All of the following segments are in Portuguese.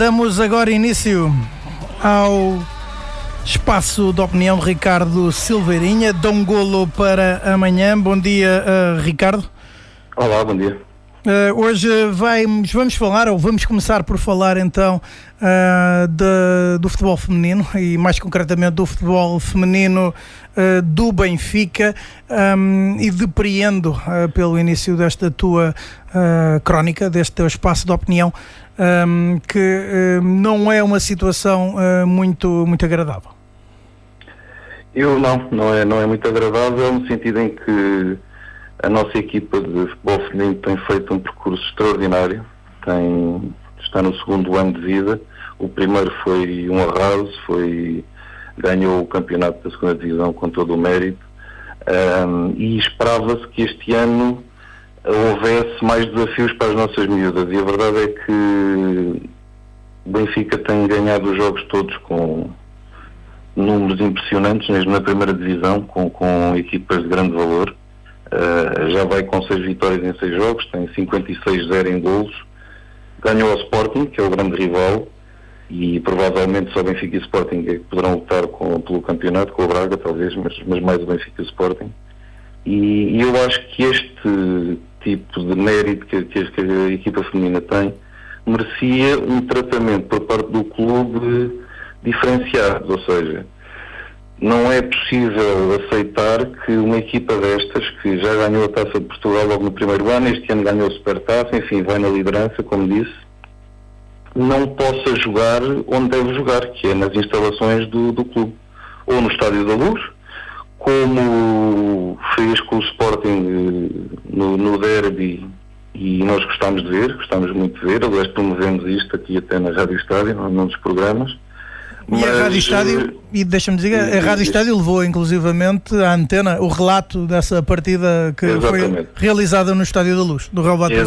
Damos agora início ao espaço de opinião de Ricardo Silveirinha. Dá um golo para amanhã. Bom dia, Ricardo. Olá, bom dia. Hoje vamos falar, ou vamos começar por falar então do futebol feminino e mais concretamente do futebol feminino do Benfica, e depreendo pelo início desta tua crónica, deste teu espaço de opinião, que não é uma situação muito agradável. Não é muito agradável, no sentido em que a nossa equipa de futebol feminino tem feito um percurso extraordinário, está no segundo ano de vida. O primeiro foi um arraso, ganhou o campeonato da segunda divisão com todo o mérito, e esperava-se que este ano houvesse mais desafios para as nossas miúdas, e a verdade é que o Benfica tem ganhado os jogos todos com números impressionantes, mesmo na primeira divisão, com equipas de grande valor. Já vai com 6 vitórias em 6 jogos, tem 56-0 em golos, ganhou ao Sporting, que é o grande rival, e provavelmente só o Benfica e o Sporting é que poderão lutar pelo campeonato, com o Braga talvez, mas mais o Benfica e o Sporting. E eu acho que este tipo de mérito que a equipa feminina tem merecia um tratamento por parte do clube diferenciado, ou seja, não é possível aceitar que uma equipa destas, que já ganhou a Taça de Portugal logo no primeiro ano, este ano ganhou a Supertaça, enfim, vai na liderança, como disse, não possa jogar onde deve jogar, que é nas instalações do clube, ou no Estádio da Luz, como fez com o Sporting no derby, e nós gostamos muito de ver, aliás promovemos isto aqui até na Rádio Estádio, num dos programas. E a Rádio Estádio, e deixa-me dizer, a Rádio Estádio levou inclusivamente à antena o relato dessa partida que foi realizada no Estádio da Luz, do Real Batista.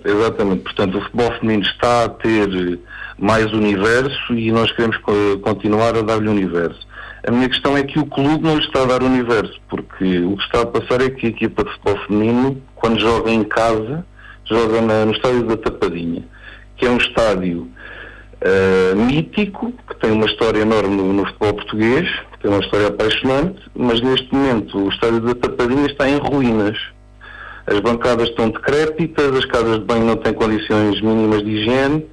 Exatamente. Portanto, o futebol feminino está a ter mais universo e nós queremos continuar a dar-lhe universo. A minha questão é que o clube não lhe está a dar universo, porque o que está a passar é que a equipa de futebol feminino, quando joga em casa, joga no Estádio da Tapadinha, que é um estádio mítico, que tem uma história enorme no futebol português, que tem uma história apaixonante, mas neste momento o Estádio da Tapadinha está em ruínas. As bancadas estão decrépitas, as casas de banho não têm condições mínimas de higiene,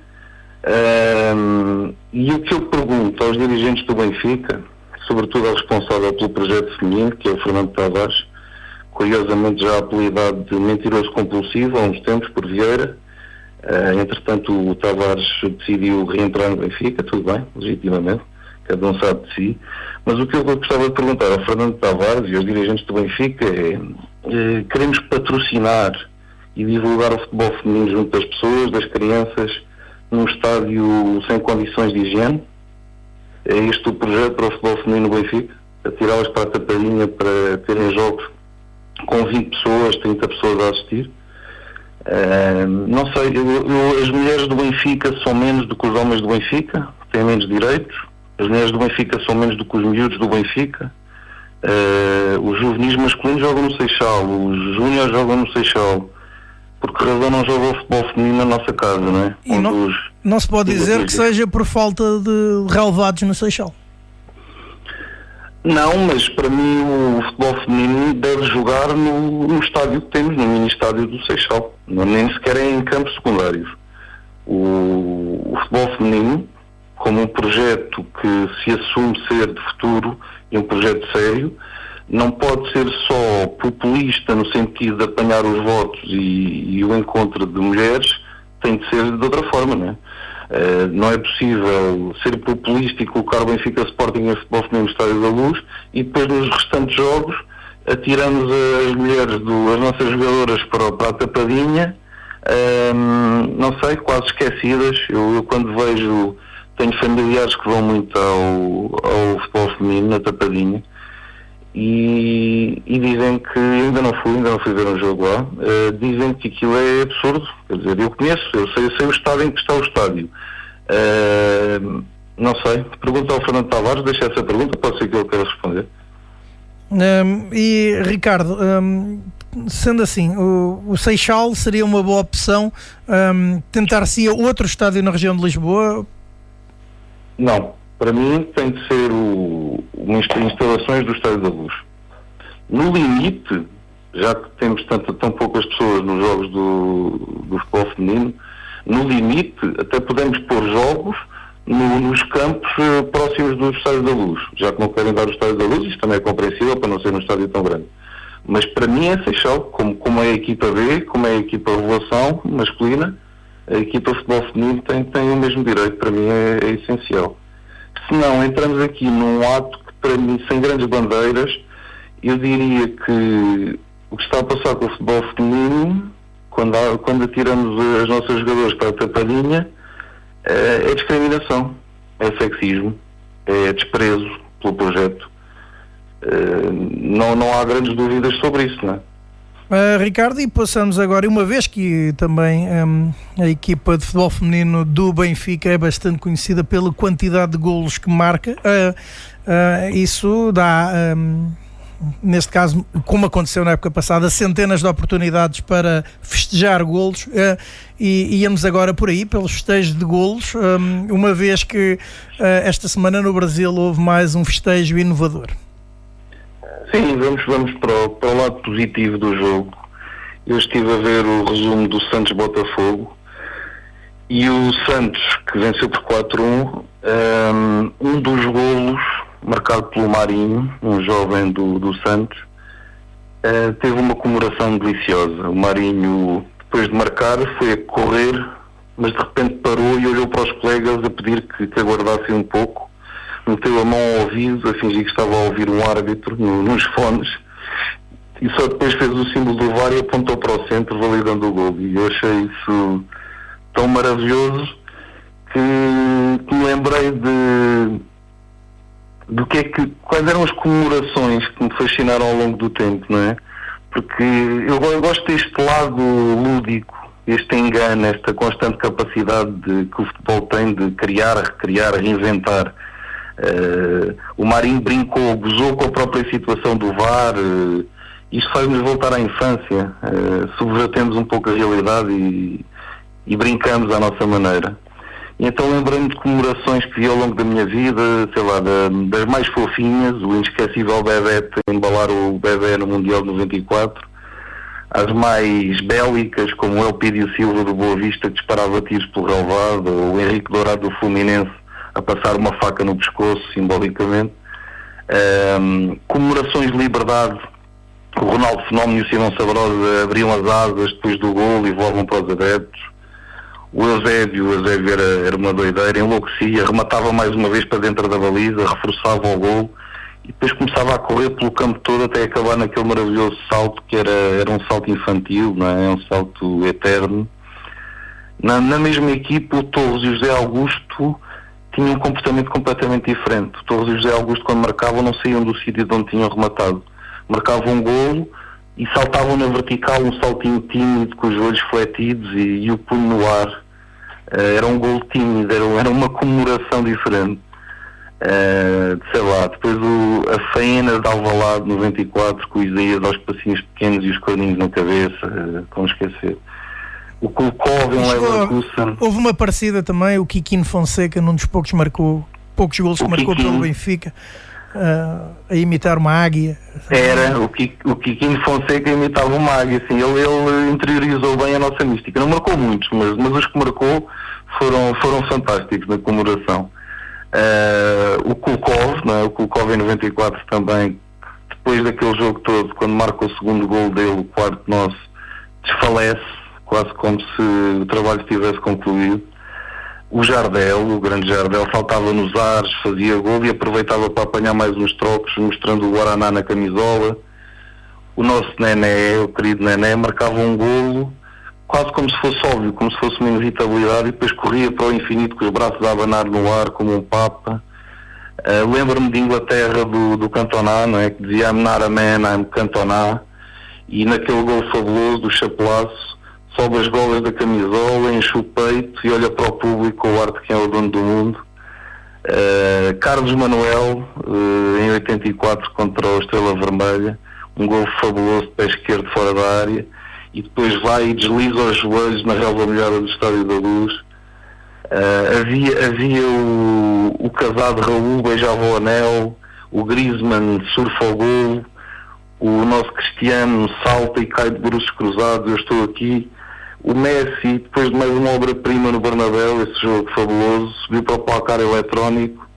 e o que eu pergunto aos dirigentes do Benfica, sobretudo ao responsável pelo projeto feminino, que é o Fernando Tavares, curiosamente já apelidado de mentiroso compulsivo há uns tempos por Vieira. Entretanto o Tavares decidiu reentrar no Benfica, tudo bem, legitimamente, cada um sabe de si, mas o que eu gostava de perguntar ao Fernando Tavares e aos dirigentes do Benfica é, queremos patrocinar e divulgar o futebol feminino junto das pessoas, das crianças, num estádio sem condições de higiene? É este o projeto para o futebol feminino no Benfica? Atirá-las para a Tapadinha para terem jogos com 20 pessoas, 30 pessoas a assistir? Não sei, as mulheres do Benfica são menos do que os homens do Benfica, têm menos direitos. As mulheres do Benfica são menos do que os miúdos do Benfica. Os juvenis masculinos jogam no Seixal, os júniores jogam no Seixal. Por que razão não jogam o futebol feminino na nossa casa, não é? E não se pode dizer que seja por falta de relevados no Seixal. Não, mas para mim o futebol feminino deve jogar no estádio que temos, no mini estádio do Seixal, nem sequer em campos secundários. O futebol feminino, como um projeto que se assume ser de futuro e um projeto sério, não pode ser só populista no sentido de apanhar os votos e o encontro de mulheres, tem de ser de outra forma, não é? Não é possível ser populista e colocar o Benfica Sporting em futebol feminino no Estádio da Luz e depois nos restantes jogos atiramos as mulheres, as nossas jogadoras para a Tapadinha, não sei, quase esquecidas. Eu quando vejo, tenho familiares que vão muito ao futebol feminino na Tapadinha e dizem que, ainda não fui ver um jogo lá, dizem que aquilo é absurdo. Quer dizer, eu sei o estado em que está o estádio. Não sei, pergunta ao Fernando Tavares, deixa essa pergunta, pode ser que ele queira responder. E Ricardo, sendo assim, o Seixal seria uma boa opção. Tentar-se outro estádio na região de Lisboa, Não. Para mim tem de ser instalações do Estádio da Luz. No limite, já que temos tão poucas pessoas nos jogos do futebol feminino, no limite até podemos pôr jogos nos campos próximos do Estádio da Luz. Já que não querem dar o Estádio da Luz, isto também é compreensível para não ser num estádio tão grande. Mas para mim é Seixal, como é a equipa B, como é a equipa Revelação masculina, a equipa de futebol feminino tem o mesmo direito, para mim é essencial. Se não, entramos aqui num ato que para mim, sem grandes bandeiras, eu diria que o que está a passar com o futebol feminino, quando atiramos as nossas jogadoras para a tapadinha, é discriminação, é sexismo, é desprezo pelo projeto. Não há grandes dúvidas sobre isso, não é? Ricardo, e passamos agora, uma vez que também a equipa de futebol feminino do Benfica é bastante conhecida pela quantidade de golos que marca, isso dá, neste caso, como aconteceu na época passada, centenas de oportunidades para festejar golos, e íamos agora por aí, pelos festejos de golos, uma vez que esta semana no Brasil houve mais um festejo inovador. Sim, vamos para o lado positivo do jogo. Eu estive a ver o resumo do Santos-Botafogo e o Santos, que venceu por 4-1, um dos golos, marcado pelo Marinho, um jovem do Santos, teve uma comemoração deliciosa. O Marinho, depois de marcar, foi a correr, mas de repente parou e olhou para os colegas a pedir que aguardassem um pouco. Meteu a mão ao ouvido, a fingir que estava a ouvir um árbitro nos fones, e só depois fez o símbolo do VAR e apontou para o centro, validando o gol. E eu achei isso tão maravilhoso que me lembrei quais eram as comemorações que me fascinaram ao longo do tempo, não é? Porque eu gosto deste lado lúdico, este engano, esta constante capacidade que o futebol tem de criar, recriar, reinventar. O Marinho brincou, gozou com a própria situação do VAR. Isto faz-nos voltar à infância, subvertemos um pouco a realidade e brincamos à nossa maneira. E então lembrei-me de comemorações que vi ao longo da minha vida, sei lá, das mais fofinhas, o inesquecível Bebeto embalar o Bebé no Mundial de 94, as mais bélicas, como o Elpidio Silva do Boa Vista, que disparava tiros pelo relvado, ou o Henrique Dourado do Fluminense a passar uma faca no pescoço, simbolicamente. Comemorações de liberdade, o Ronaldo Fenómeno e o Simão Sabrosa abriam as asas depois do golo e voavam para os adeptos. O Eusébio era uma doideira, enlouquecia, rematava mais uma vez para dentro da baliza, reforçava o golo e depois começava a correr pelo campo todo até acabar naquele maravilhoso salto que era um salto infantil, não é? Um salto eterno. Na mesma equipe, o Torres e o José Augusto tinham um comportamento completamente diferente. O Torres e o José Augusto, quando marcavam, não saíam do sítio de onde tinham rematado. Marcavam um golo e saltavam na vertical, um saltinho tímido, com os olhos fletidos e o punho no ar. Era um golo tímido, era uma comemoração diferente. Sei lá, depois a faena de Alvalade 94, com o Isaías aos passinhos pequenos e os corninhos na cabeça, como esquecer. O Kulkov em Leverkusen. Houve uma parecida também, o Kikino Fonseca, num dos poucos golos que marcou pelo Benfica, a imitar uma águia. Era, o Kikino Fonseca imitava uma águia, assim, ele interiorizou bem a nossa mística. Não marcou muitos, mas os que marcou foram fantásticos na comemoração. O Kulkov, não é? O Kulkov em 94 também, depois daquele jogo todo, quando marca o segundo gol dele, o quarto nosso, desfalece, quase como se o trabalho estivesse concluído. O Jardel, o grande Jardel, saltava nos ares, fazia gol e aproveitava para apanhar mais uns trocos, mostrando o Guaraná na camisola. O nosso Nené, o querido Nené, marcava um golo quase como se fosse óbvio, como se fosse uma inevitabilidade, e depois corria para o infinito com os braços a abanar no ar como um papa. Lembro-me de Inglaterra, do Cantona, não é? Que dizia I'm not a man, I'm Cantona, e naquele gol fabuloso do chapelaço sobe as golas da camisola, enche o peito e olha para o público com o ar de quem é o dono do mundo. Carlos Manuel, em 84 contra o Estrela Vermelha, um gol fabuloso de pé esquerdo fora da área, e depois vai e desliza os joelhos na relva molhada do Estádio da Luz. Havia o casado Raul beijava o anel, o Griezmann surfa o gol, o nosso Cristiano salta e cai de bruços cruzados, eu estou aqui. O Messi, depois de mais uma obra-prima no Bernabéu, esse jogo fabuloso, subiu para o placar eletrónico,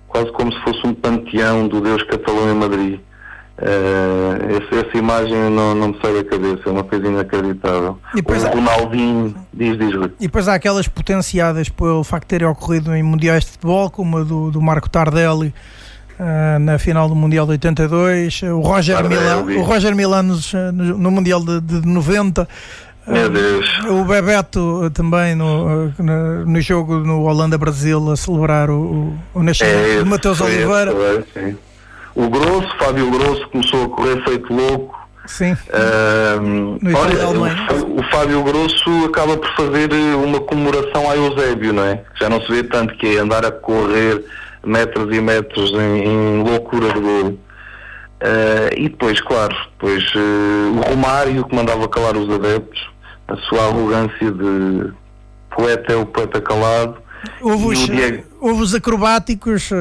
quase como se fosse um panteão do Deus catalão em Madrid. Essa imagem não me sai da cabeça, é uma coisa inacreditável. O Ronaldinho, diz Rui. E depois há aquelas potenciadas pelo facto de terem ocorrido em mundiais de futebol, como a do Marco Tardelli na final do Mundial de 82, o Roger Milá no Mundial de 90. Meu Deus. O Bebeto também no jogo no Holanda-Brasil a celebrar o nascimento de Mateus Oliveira. Sim. O Grosso, Fábio Grosso, começou a correr feito louco. Sim. O Fábio Grosso acaba por fazer uma comemoração a Eusébio, não é? Já não se vê tanto, que é andar a correr metros e metros em loucura de golo. E depois, claro, o Romário, que mandava calar os adeptos, a sua arrogância de poeta é o poeta calado. Houve os acrobáticos,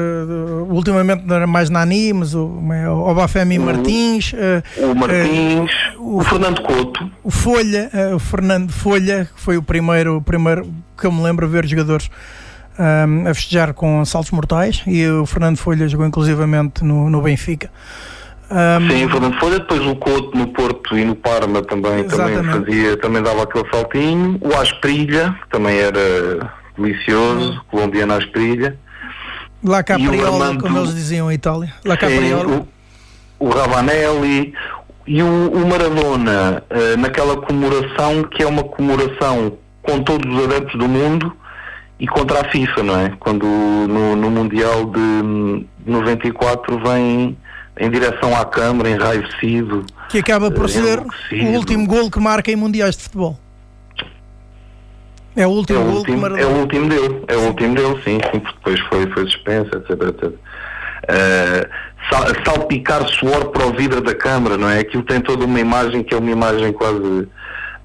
ultimamente não era mais Nani, mas o Bafemi Martins. O Fernando Couto. O Fernando Folha, que foi o primeiro que eu me lembro a ver jogadores a festejar com saltos mortais, e o Fernando Folha jogou inclusivamente no Benfica. Sim, o Fernando Folha, depois o Couto no Porto e no Parma também dava aquele saltinho. O Asprilha, que também era delicioso, colombiano Asprilha. La Capriola, como eles diziam em Itália. La Capriola. O Ravanelli e o Maradona, naquela comemoração que é uma comemoração com todos os adeptos do mundo e contra a FIFA, não é? Quando no Mundial de 94 vem em direção à câmara, enraivecido. Que acaba por ser o último golo que marca em mundiais de futebol. É o último golo que Maradona. É o último dele, sim, porque depois foi suspenso, etc. Salpicar suor para o vidro da câmara, não é? Aquilo tem toda uma imagem que é uma imagem quase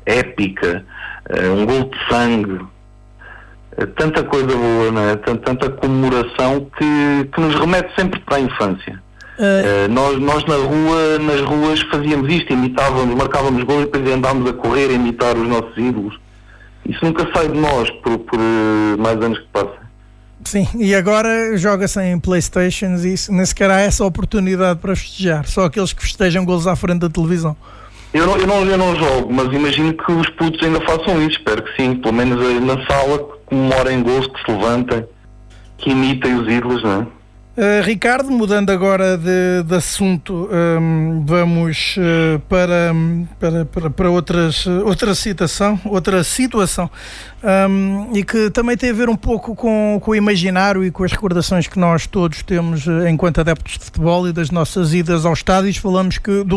épica, um golo de sangue. Tanta coisa boa, não é? Tanta comemoração que nos remete sempre para a infância. Nós nas ruas fazíamos isto, imitávamos, marcávamos gol e depois andávamos a correr a imitar os nossos ídolos. Isso nunca sai de nós por mais anos que passam. Sim, e agora joga-se em Playstations e nem sequer há essa oportunidade para festejar, só aqueles que festejam golos à frente da televisão. Eu não jogo, mas imagino que os putos ainda façam isso, espero que sim, pelo menos na sala, que comemorem golos, que se levantem, que imitem os ídolos, não é? Ricardo, mudando agora de assunto, vamos para outra situação, e que também tem a ver um pouco com o imaginário e com as recordações que nós todos temos enquanto adeptos de futebol e das nossas idas aos estádios. Falamos que de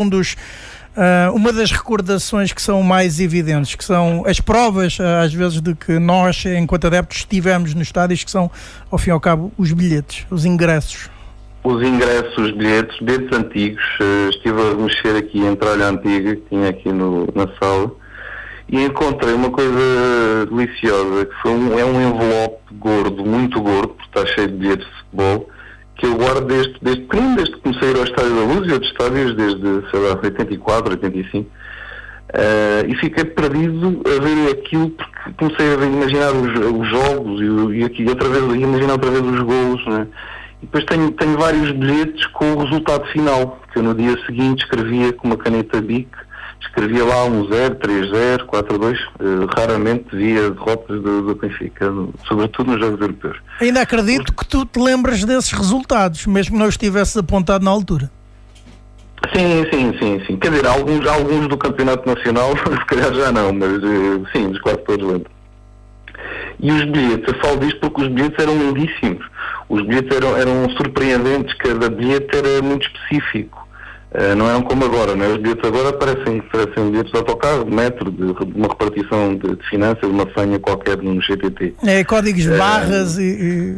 uma das recordações que são mais evidentes, que são as provas, às vezes, de que nós, enquanto adeptos, estivemos nos estádios, que são, ao fim e ao cabo, os bilhetes, os ingressos. Os bilhetes antigos. Estive a mexer aqui em tralha antiga que tinha aqui na sala e encontrei uma coisa deliciosa, que é um envelope gordo, muito gordo, porque está cheio de bilhetes de futebol, que eu guardo desde pequeno, desde que comecei a ir ao Estádio da Luz e outros estádios, desde, 84, 85, e fiquei perdido a ver aquilo, porque comecei a imaginar os jogos e outra vez imaginar outra vez os golos, né? E depois tenho vários bilhetes com o resultado final, que eu no dia seguinte escrevia com uma caneta Bic, escrevia lá 1-0, 3-0, 4-2, raramente via derrotas do Benfica, sobretudo nos jogos europeus. Ainda acredito que tu te lembras desses resultados, mesmo que não estivesses apontado na altura. Sim. Quer dizer, alguns do Campeonato Nacional, se calhar já não, mas sim, dos quase todos lembro. E os bilhetes, eu falo disto porque os bilhetes eram lindíssimos. Os bilhetes eram surpreendentes, cada bilhete era muito específico. Não eram como agora, não é? Os bilhetes agora parecem bilhetes de autocarro, de metro, de uma repartição de finanças, de uma senha qualquer no GTT. Códigos de barras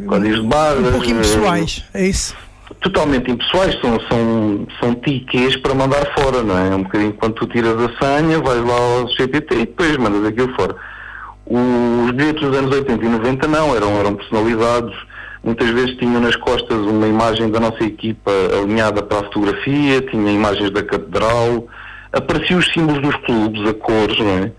códigos de barras. Um pouco impessoais, é isso? Totalmente impessoais, são tickets para mandar fora, não é? Um bocadinho quando tu tiras a senha, vais lá ao GTT e depois mandas aquilo fora. Os bilhetes dos anos 80 e 90 não, eram personalizados, muitas vezes tinham nas costas uma imagem da nossa equipa alinhada para a fotografia, tinha imagens da catedral, apareciam os símbolos dos clubes, a cores, não é?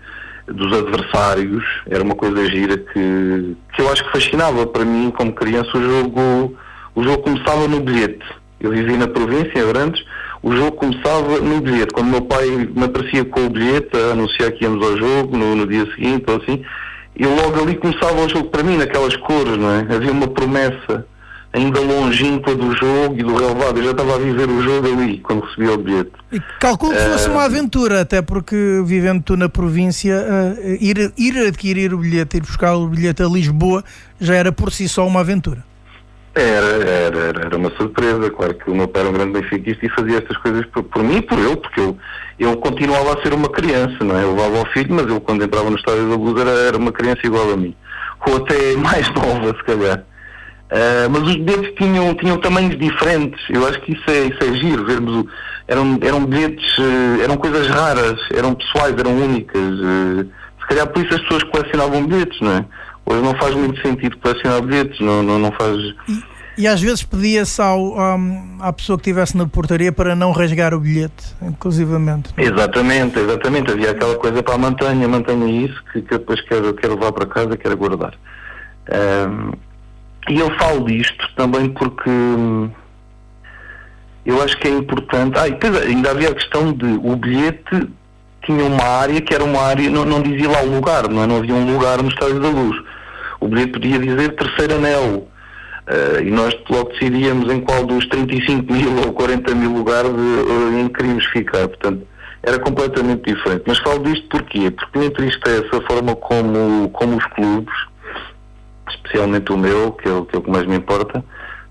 Dos adversários, era uma coisa gira que eu acho que fascinava para mim como criança. O jogo começava no bilhete. Eu vivi na província, em Abrantes, o jogo começava no bilhete. Quando meu pai me aparecia com o bilhete a anunciar que íamos ao jogo, no dia seguinte ou assim, eu logo ali começava o jogo para mim, naquelas cores, não é? Havia uma promessa ainda longínqua do jogo e do relevado. Eu já estava a viver o jogo ali, quando recebia o bilhete. E calculo que fosse uma aventura, até porque, vivendo tu na província, ir adquirir o bilhete, ir buscar o bilhete a Lisboa, já era por si só uma aventura. Era uma surpresa. Claro que o meu pai era um grande benfiquista e fazia estas coisas por mim e por ele, porque eu continuava a ser uma criança, não é? Eu levava ao filho, mas ele, quando entrava no Estádio da Luz, era uma criança igual a mim. Ou até mais nova, se calhar. Mas os bilhetes tinham tamanhos diferentes. Eu acho que isso é giro, vermos eram bilhetes, eram coisas raras, eram pessoais, eram únicas. Se calhar por isso as pessoas colecionavam bilhetes, não é? Hoje não faz muito sentido colecionar bilhetes, não faz... E às vezes pedia-se à pessoa que estivesse na portaria para não rasgar o bilhete, inclusivamente. Exatamente. Havia aquela coisa para mantenha isso, que eu depois quero levar para casa, quero guardar. E eu falo disto também porque eu acho que é importante. E depois ainda havia a questão de o bilhete tinha uma área que era uma área, não dizia lá o lugar, não havia um lugar no Estádio da Luz. O bilhete podia dizer terceiro anel. E nós logo decidíamos em qual dos 35 mil ou 40 mil lugares em que queríamos ficar. Portanto, era completamente diferente. Mas falo disto porquê? Porque me entristece a forma como os clubes, especialmente o meu, que é o que mais me importa,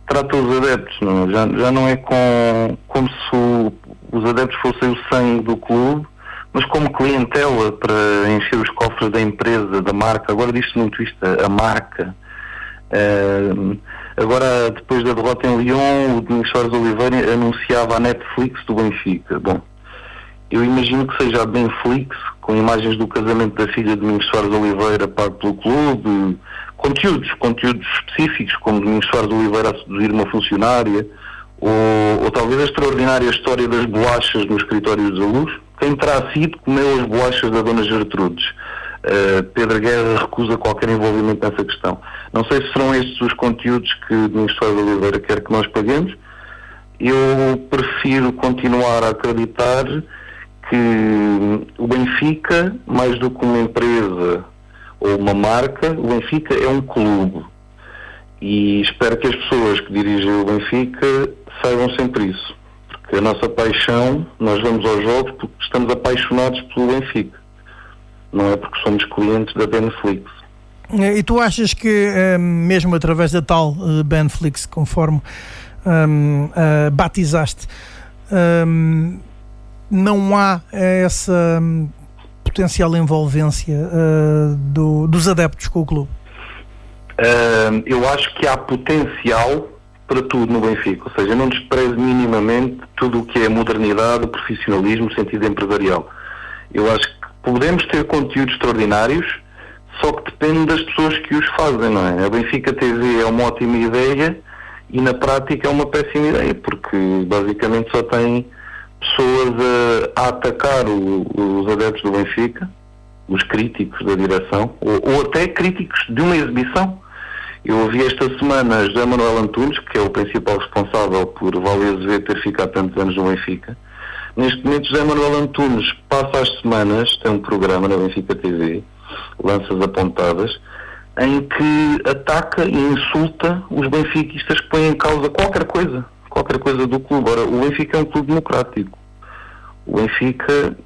trata os adeptos. Não? Já não é como se os adeptos fossem o sangue do clube, mas como clientela para encher os cofres da empresa, da marca. Agora diz-se muito isto, a marca. Agora, depois da derrota em Lyon, o Domingos Soares Oliveira anunciava a Netflix do Benfica. Bom, eu imagino que seja a Benflix, com imagens do casamento da filha de Domingos Soares Oliveira pago pelo clube, conteúdos específicos, como Domingos Soares Oliveira a seduzir uma funcionária, ou talvez a extraordinária história das bolachas no escritório da Luz. Quem terá sido comeu as bolachas da Dona Gertrudes? Pedro Guerra recusa qualquer envolvimento nessa questão. Não sei se serão estes os conteúdos que Domingos Soares Oliveira quer que nós paguemos. Eu prefiro continuar a acreditar que o Benfica, mais do que uma empresa ou uma marca, o Benfica é um clube. E espero que as pessoas que dirigem o Benfica saibam sempre isso. Porque a nossa paixão, nós vamos aos jogos porque estamos apaixonados pelo Benfica. Não é porque somos clientes da Benflix. E tu achas que, mesmo através da tal Benflix, conforme batizaste, não há essa potencial envolvência dos adeptos com o clube? Eu acho que há potencial para tudo no Benfica, ou seja, não desprezo minimamente tudo o que é modernidade, o profissionalismo, o sentido empresarial. Eu acho que podemos ter conteúdos extraordinários, só que depende das pessoas que os fazem, não é? A Benfica TV é uma ótima ideia e na prática é uma péssima ideia, porque basicamente só tem pessoas a atacar os adeptos do Benfica, os críticos da direção, ou até críticos de uma exibição. Eu ouvi esta semana José Manuel Antunes, que é o principal responsável por Vale Azevedo ter ficado tantos anos no Benfica. Neste momento, José Manuel Antunes passa as semanas, tem um programa na Benfica TV, Lanças Apontadas, em que ataca e insulta os benfiquistas que põem em causa qualquer coisa do clube. Ora, o Benfica é um clube democrático. O Benfica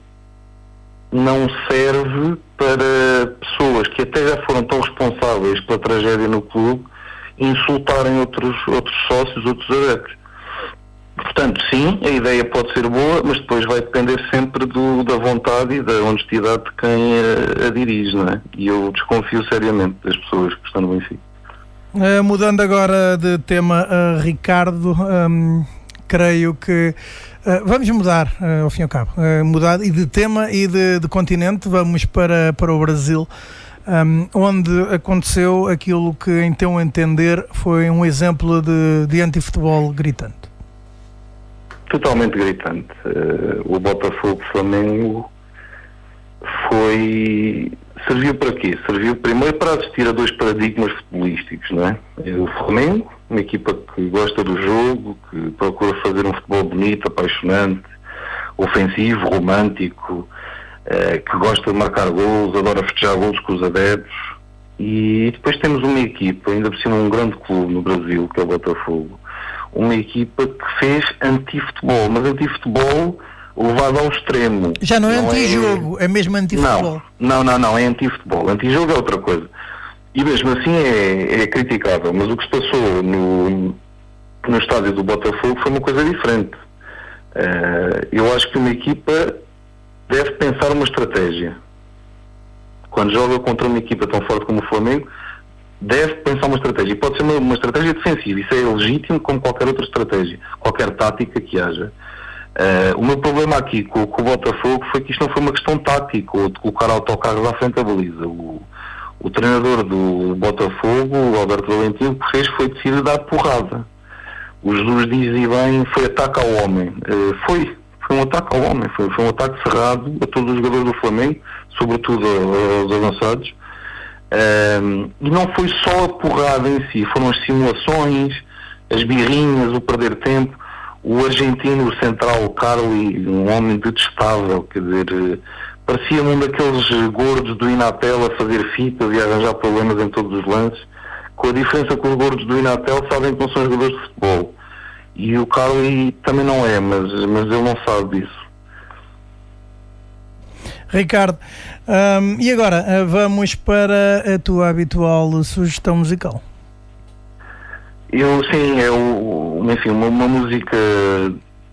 não serve para pessoas que até já foram tão responsáveis pela tragédia no clube insultarem outros sócios, outros adeptos. Portanto, sim, a ideia pode ser boa, mas depois vai depender sempre da vontade e da honestidade de quem a dirige, não é? E eu desconfio seriamente das pessoas que estão no Benfica. Mudando agora de tema, Ricardo, creio que vamos mudar, ao fim e ao cabo, mudar e de tema e de continente, vamos para o Brasil. onde aconteceu aquilo que, em teu entender, foi um exemplo de antifutebol gritante. Totalmente gritante. O Botafogo-Flamengo serviu para quê? Serviu primeiro para assistir a dois paradigmas futebolísticos, não é? O Flamengo, uma equipa que gosta do jogo, que procura fazer um futebol bonito, apaixonante, ofensivo, romântico, que gosta de marcar golos, adora festejar golos com os adeptos. E depois temos uma equipa, ainda por cima um grande clube no Brasil, que é o Botafogo, uma equipa que fez anti-futebol, mas anti-futebol levado ao extremo. Já não é anti-jogo, é mesmo anti-futebol. Não, é anti-futebol. Anti-jogo é outra coisa. E mesmo assim é criticável. Mas o que se passou no estádio do Botafogo foi uma coisa diferente. Eu acho que uma equipa deve pensar uma estratégia. Quando joga contra uma equipa tão forte como o Flamengo, deve pensar uma estratégia. E pode ser uma estratégia defensiva. Isso é legítimo como qualquer outra estratégia. Qualquer tática que haja. O meu problema aqui com o Botafogo foi que isto não foi uma questão tática ou de colocar autocarros à frente da baliza. O treinador do Botafogo, o Alberto Valentim, o que fez foi decidir dar porrada. O Jesus diz e bem, foi ataque ao homem. Foi um ataque ao homem, foi um ataque cerrado a todos os jogadores do Flamengo, sobretudo aos avançados. E não foi só a porrada em si, foram as simulações, as birrinhas, o perder tempo. O argentino, o central, o Carly, um homem detestável, quer dizer, parecia um daqueles gordos do Inatel a fazer fitas e a arranjar problemas em todos os lances, com a diferença que os gordos do Inatel sabem que não são jogadores de futebol. E o Carly também não é, mas ele não sabe disso. Ricardo, e agora vamos para a tua habitual sugestão musical. Uma música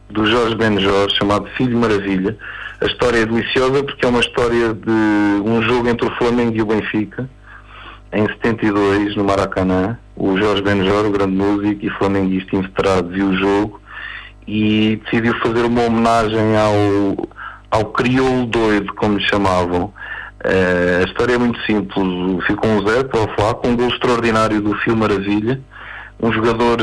do Jorge Benjor chamado Filho Maravilha. A história é deliciosa porque é uma história de um jogo entre o Flamengo e o Benfica em 72 no Maracanã. O Jorge Benjor, o grande músico e flamenguista inveterado, viu o jogo e decidiu fazer uma homenagem ao crioulo doido, como lhe chamavam. A história é muito simples. Ficou 1-0 para o Flá, com um gol extraordinário do Filho Maravilha. Um jogador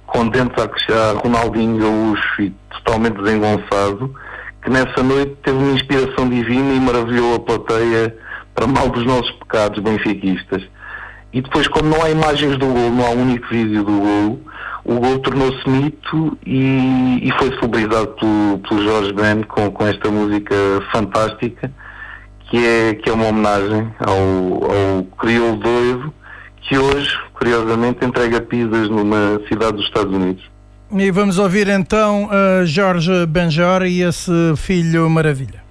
com dentes a Ronaldinho Gaúcho e totalmente desengonçado, que nessa noite teve uma inspiração divina e maravilhou a plateia para mal dos nossos pecados benfiquistas. E depois, como não há imagens do gol, não há um único vídeo do gol, o gol tornou-se mito e foi celebrizado pelo Jorge Ben com esta música fantástica, que é uma homenagem ao crioulo doido, que hoje, curiosamente, entrega pizzas numa cidade dos Estados Unidos. E vamos ouvir então Jorge Benjor e esse Filho Maravilha.